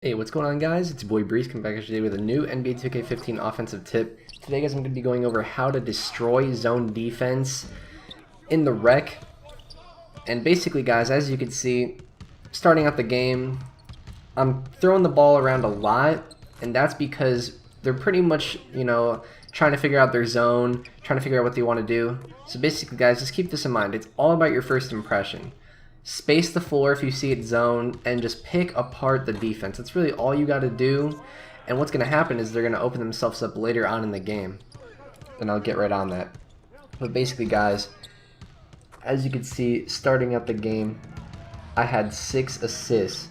Hey, what's going on, guys? It's your boy Breeze coming back today with a new NBA 2K15 offensive tip. Today, guys, I'm going to be going over how to destroy zone defense in the rec. And basically, guys, as you can see, starting out the game, I'm throwing the ball around a lot, and that's because they're pretty much, trying to figure out their zone, trying to figure out what they want to do. So basically, guys, just keep this in mind. It's all about your first impression. Space the floor if you see it zone, and just pick apart the defense. That's really all you got to do. And what's going to happen is they're going to open themselves up later on in the game. And I'll get right on that. But basically, guys, as you can see, starting up the game, I had 6 assists.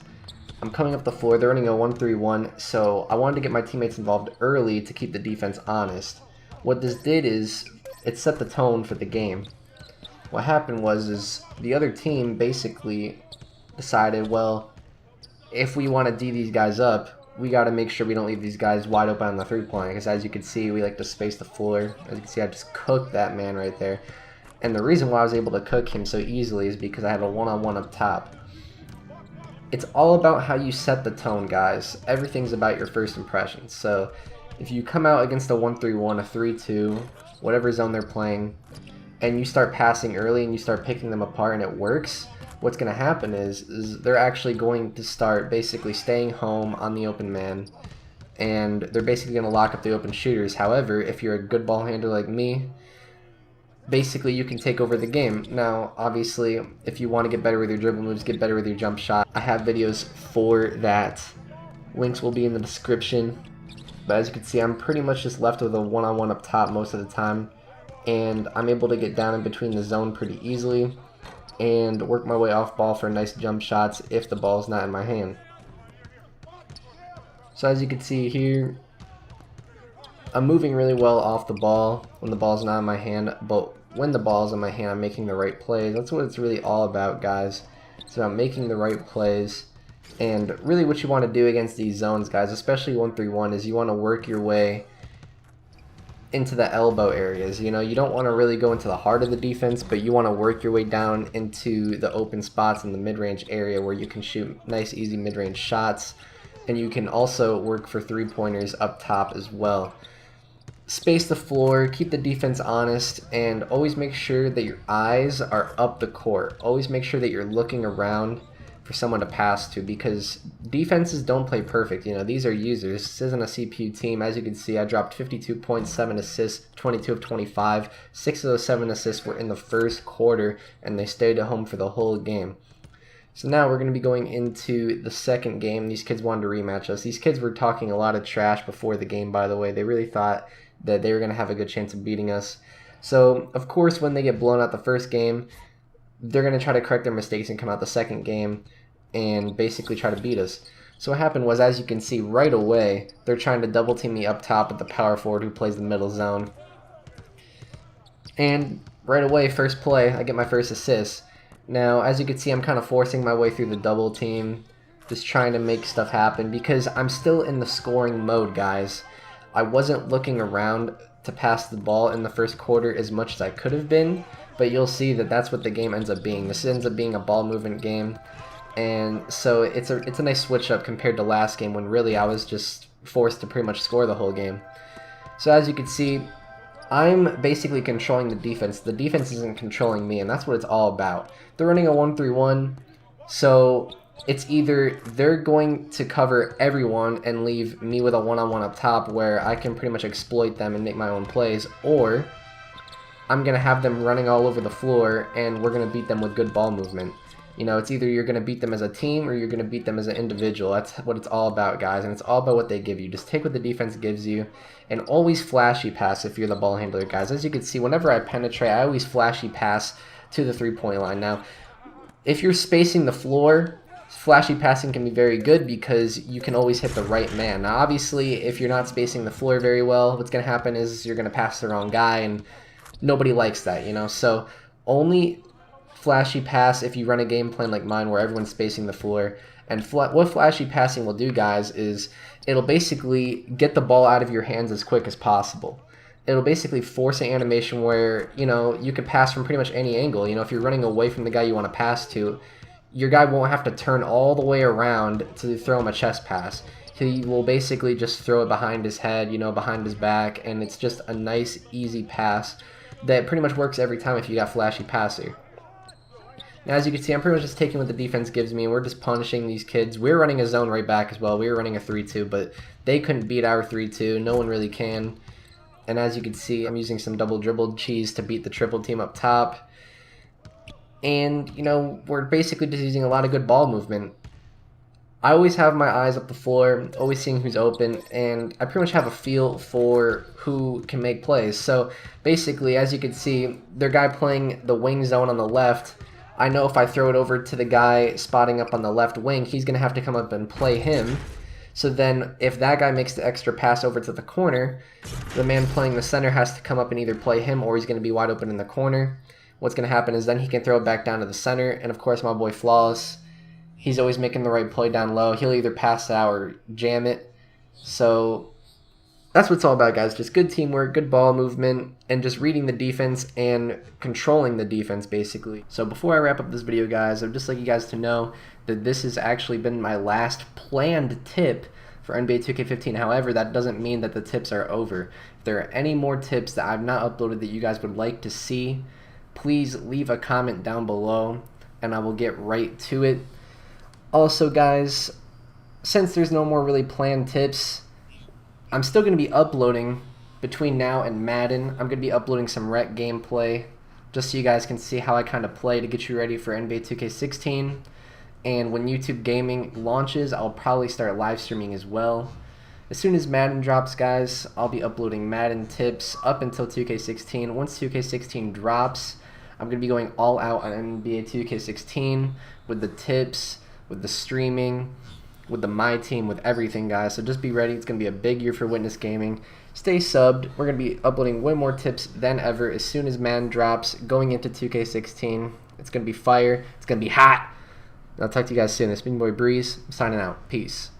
I'm coming up the floor. They're running a 1-3-1, so I wanted to get my teammates involved early to keep the defense honest. What this did is it set the tone for the game. What happened was the other team basically decided, well, if we want to D these guys up, we got to make sure we don't leave these guys wide open on the three-point, because as you can see, we like to space the floor. As you can see, I just cooked that man right there. And the reason why I was able to cook him so easily is because I had a one-on-one up top. It's all about how you set the tone, guys. Everything's about your first impression. So if you come out against a 1-3-1, a 3-2, whatever zone they're playing, and you start passing early and you start picking them apart and it works, what's going to happen is they're actually going to start basically staying home on the open man, and they're basically going to lock up the open shooters. However, if you're a good ball handler like me, basically you can take over the game. Now, obviously, if you want to get better with your dribble moves, get better with your jump shot, I have videos for that. Links will be in the description. But as you can see, I'm pretty much just left with a one-on-one up top most of the time, and I'm able to get down in between the zone pretty easily and work my way off ball for nice jump shots if the ball's not in my hand. So as you can see here, I'm moving really well off the ball when the ball's not in my hand, but when the ball's in my hand, I'm making the right plays. That's what it's really all about, guys. It's about making the right plays. And really what you want to do against these zones, guys, especially 1-3-1, is you want to work your way into the elbow areas. You don't want to really go into the heart of the defense, but you want to work your way down into the open spots in the mid-range area where you can shoot nice easy mid-range shots, and you can also work for three-pointers up top as well. Space the floor, keep the defense honest, and always make sure that your eyes are up the court. Always make sure that you're looking around for someone to pass to, because defenses don't play perfect. These are users. This isn't a CPU team. As you can see, I dropped 52.7 assists, 22 of 25. 6 of those 7 assists were in the first quarter, and they stayed at home for the whole game. So now we're going to be going into the second game. These kids wanted to rematch us. These kids were talking a lot of trash before the game, by the way. They really thought that they were going to have a good chance of beating us. So, of course, when they get blown out the first game, they're going to try to correct their mistakes and come out the second game and basically try to beat us. So what happened was, as you can see right away, they're trying to double team me up top with the power forward who plays the middle zone. And right away, first play, I get my first assist. Now, as you can see, I'm kind of forcing my way through the double team, just trying to make stuff happen because I'm still in the scoring mode, guys. I wasn't looking around to pass the ball in the first quarter as much as I could have been, but you'll see that that's what the game ends up being. This ends up being a ball movement game, and so it's a nice switch up compared to last game when really I was just forced to pretty much score the whole game. So as you can see, I'm basically controlling the defense. The defense isn't controlling me, and that's what it's all about. They're running a 1-3-1, so it's either they're going to cover everyone and leave me with a one-on-one up top where I can pretty much exploit them and make my own plays, or I'm going to have them running all over the floor and we're going to beat them with good ball movement. It's either you're going to beat them as a team or you're going to beat them as an individual. That's what it's all about, guys, and it's all about what they give you. Just take what the defense gives you and always flashy pass if you're the ball handler, guys. As you can see, whenever I penetrate, I always flashy pass to the three-point line. Now, if you're spacing the floor, flashy passing can be very good because you can always hit the right man. Now, obviously, if you're not spacing the floor very well, what's going to happen is you're going to pass the wrong guy, and nobody likes that, So only flashy pass if you run a game plan like mine where everyone's spacing the floor. And what flashy passing will do, guys, is it'll basically get the ball out of your hands as quick as possible. It'll basically force an animation where, you can pass from pretty much any angle. If you're running away from the guy you want to pass to, your guy won't have to turn all the way around to throw him a chest pass. He will basically just throw it behind his head, you know, behind his back, and it's just a nice, easy pass that pretty much works every time if you got flashy passer. Now, as you can see, I'm pretty much just taking what the defense gives me, and we're just punishing these kids. We're running a zone right back as well. We were running a 3-2, but they couldn't beat our 3-2. No one really can. And as you can see, I'm using some double dribbled cheese to beat the triple team up top. And, you know, we're basically just using a lot of good ball movement. I always have my eyes up the floor, always seeing who's open, and I pretty much have a feel for who can make plays. So basically, as you can see, their guy playing the wing zone on the left, I know if I throw it over to the guy spotting up on the left wing, he's going to have to come up and play him. So then if that guy makes the extra pass over to the corner, the man playing the center has to come up and either play him or he's going to be wide open in the corner. What's going to happen is then he can throw it back down to the center, and of course my boy Flawless, he's always making the right play down low. He'll either pass it out or jam it. So that's what it's all about, guys. Just good teamwork, good ball movement, and just reading the defense and controlling the defense, basically. So before I wrap up this video, guys, I'd just like you guys to know that this has actually been my last planned tip for NBA 2K15. However, that doesn't mean that the tips are over. If there are any more tips that I've not uploaded that you guys would like to see, please leave a comment down below, and I will get right to it. Also, guys, since there's no more really planned tips, I'm still going to be uploading between now and Madden. I'm going to be uploading some rec gameplay just so you guys can see how I kind of play to get you ready for NBA 2K16. And when YouTube Gaming launches, I'll probably start live streaming as well. As soon as Madden drops, guys, I'll be uploading Madden tips up until 2K16. Once 2K16 drops, I'm going to be going all out on NBA 2K16 with the tips, with the streaming, with the My Team, with everything, guys. So just be ready. It's going to be a big year for WitnessGaming. Stay subbed. We're going to be uploading way more tips than ever as soon as Madden drops going into 2K16. It's going to be fire. It's going to be hot. I'll talk to you guys soon. This has been your boy Breeze. I'm signing out. Peace.